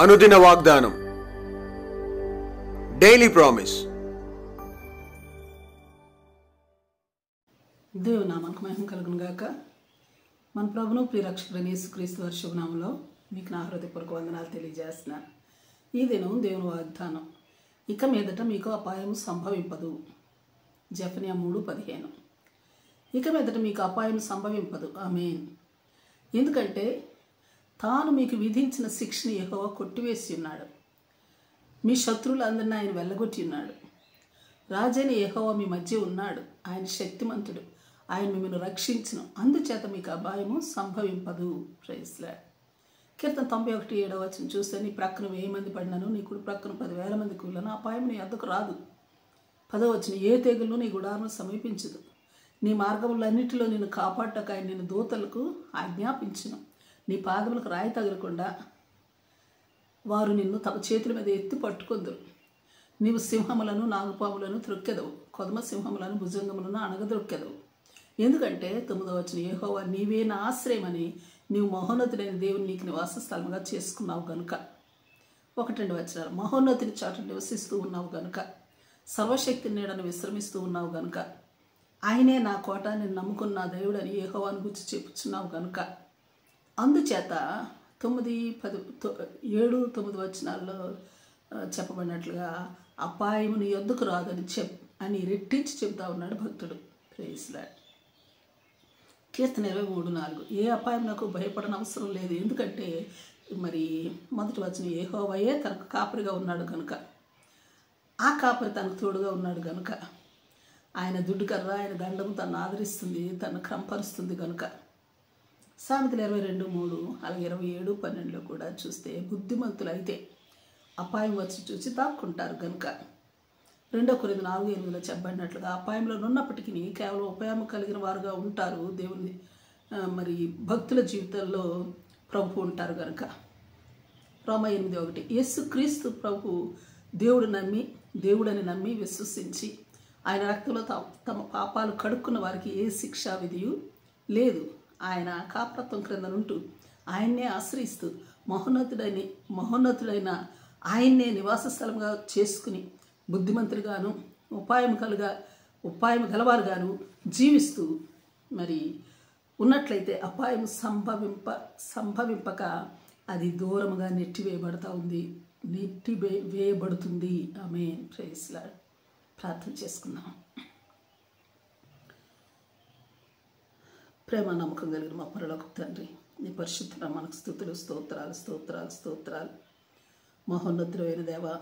అనుదిన వాగ్దానం, daily promise. దేవుని నామానికి మహిమ కలుగును గాక. మన ప్రభును ప్రియరక్షకుడైన యేసుక్రీస్తు వారి శుభనామంలో మీకు నా హృదయపూర్వక వందనాలు తెలియజేస్తున్నాను. ఈ దినం దేవుని వాగ్దానం, ఇక మీదట మీకు అపాయం సంభవింపదు. జెఫన్యా 3:15. ఇక మీదట మీకు అపాయం సంభవింపదు. ఆమేన్. ఎందుకంటే తాను మీకు విధించిన శిక్షని యెహోవా కొట్టివేసి ఉన్నాడు. మీ శత్రువులందరినీ ఆయన వెళ్ళగొట్టి ఉన్నాడు. రాజైన యెహోవా మీ మధ్య ఉన్నాడు. ఆయన శక్తిమంతుడు. ఆయన మిమ్మల్ని రక్షించును. అందుచేత మీకు అపాయము సంభవింపదు. Praise lord. కీర్తన 91:7 చూస్తే, నీ ప్రక్కన 1000 మంది పడినను, నీ కుడి ప్రక్కన 10,000 మంది కూలను, అపాయం నీ వద్దకు రాదు. 10వ ఏ తెగులు నీ గుడారం సమీపించదు. నీ మార్గములన్నిటిలో నిన్ను కాపాడటకు ఆయన నిన్ను దూతలకు ఆజ్ఞాపించును. నీ పాదములకు రాయి తగలకుండా వారు నిన్ను తమ చేతుల మీద ఎత్తి పట్టుకొందురు. నీవు సింహములను నాగుపాములను త్రొక్కెదవు, కొదమ సింహములను భుజంగములను అణగదొక్కెదవు. ఎందుకంటే 9వ యెహోవా నీవే నా ఆశ్రయమని నీవు మహోన్నతుడైన దేవుని నీకు నివాస స్థలముగా చేసుకున్నావు గనుక. 1-2 మహోన్నతుని చాటు నివసిస్తూ ఉన్నావు గనుక, సర్వశక్తి నీడను విశ్రమిస్తూ ఉన్నావు గనుక, ఆయనే నా కోట, నేను నమ్ముకున్న దేవుడని యెహోవాను గురించి చెప్పుచున్నావు గనుక. అందుచేత 9, 7, 9 చెప్పబడినట్లుగా అపాయము నీ యొద్దకు రాదని అని రెట్టించి చెప్తా ఉన్నాడు భక్తుడు. Praise lord. కీర్తన 23:4 ఏ అపాయం నాకు భయపడని అవసరం లేదు. ఎందుకంటే మరి 1 యెహోవాయే తనకు కాపరిగా ఉన్నాడు కనుక, ఆ కాపరి తనకు తోడుగా ఉన్నాడు కనుక, ఆయన దుడ్డుకర్ర, ఆయన దండము తను ఆదరిస్తుంది, తను క్రంపరుస్తుంది కనుక. సామెతలు 22:3 అలాగే 27:12 కూడా చూస్తే, బుద్ధిమంతులు అయితే అపాయం వచ్చి చూసి దాక్కుంటారు కనుక. 2 కొరింథీ 4:8 చెప్పబడినట్లుగా అపాయంలో ఉన్నప్పటికీ కేవలం ఉపాయం కలిగిన వారుగా ఉంటారు. దేవుని మరి భక్తుల జీవితంలో ప్రభు ఉంటారు కనుక. రోమా 8:1 యేసుక్రీస్తు ప్రభు దేవుడని నమ్మి విశ్వసించి ఆయన రక్తంలో తమ పాపాలు కడుక్కున్న వారికి ఏ శిక్షా విధియు లేదు. ఆయన కాపరత్వం క్రింద నుంటూ ఆయన్నే ఆశ్రయిస్తూ మహోన్నతుడైన ఆయన్నే నివాస స్థలంగా చేసుకుని బుద్ధిమంతులుగాను ఉపాయం గలవారుగాను జీవిస్తూ మరి ఉన్నట్లయితే అపాయం సంభవింపక అది దూరముగా నెట్టివేయబడుతుంది. ఆమేన్. Praise lord. ప్రార్థన చేసుకుందాం. ప్రేమ నమ్మకం కలిగిన మా పరలోకపు తండ్రి, నీ పరిశుద్ధ నామమునకు స్తుతులు, స్తోత్రాలు. మహోన్నతుడైన దేవా,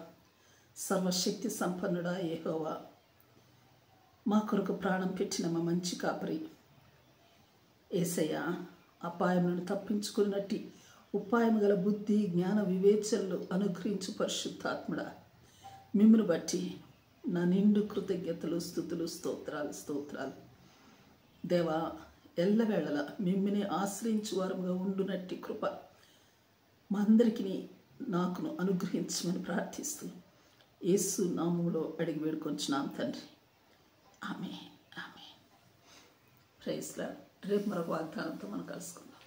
సర్వశక్తి సంపన్నుడా యెహోవా, మా కొరకు ప్రాణం పెట్టిన మా మంచి కాపరి యేసయ్య, అపాయములను తప్పించుకున్నట్టి ఉపాయం గల బుద్ధి, జ్ఞాన, వివేచనలు అనుగ్రహించు పరిశుద్ధాత్ముడా, మిమ్మును బట్టి నా నిండు కృతజ్ఞతలు, స్తుతులు, స్తోత్రాలు. దేవా, ఎల్లవేళలా మిమ్మిని ఆశ్రయించు వారముగా ఉండునట్టి కృప మా అందరికీ నాకును అనుగ్రహించమని ప్రార్థిస్తూ యేసు నామములో అడిగి వేడుకొంచున్నాం తండ్రి. ఆమేన్. Praise Lord. రేపు మరొక వాగ్దానంతో మనం కలుసుకుందాం.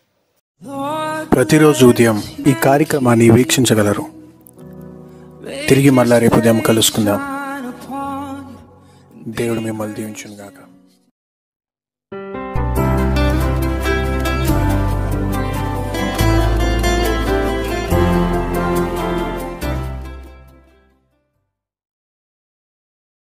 ప్రతిరోజు ఉదయం ఈ కార్యక్రమాన్ని వీక్షించగలరు. తిరిగి మళ్ళా రేపు ఉదయం కలుసుకుందాం. దేవుడు మిమ్మల్ని దీవించును గాక.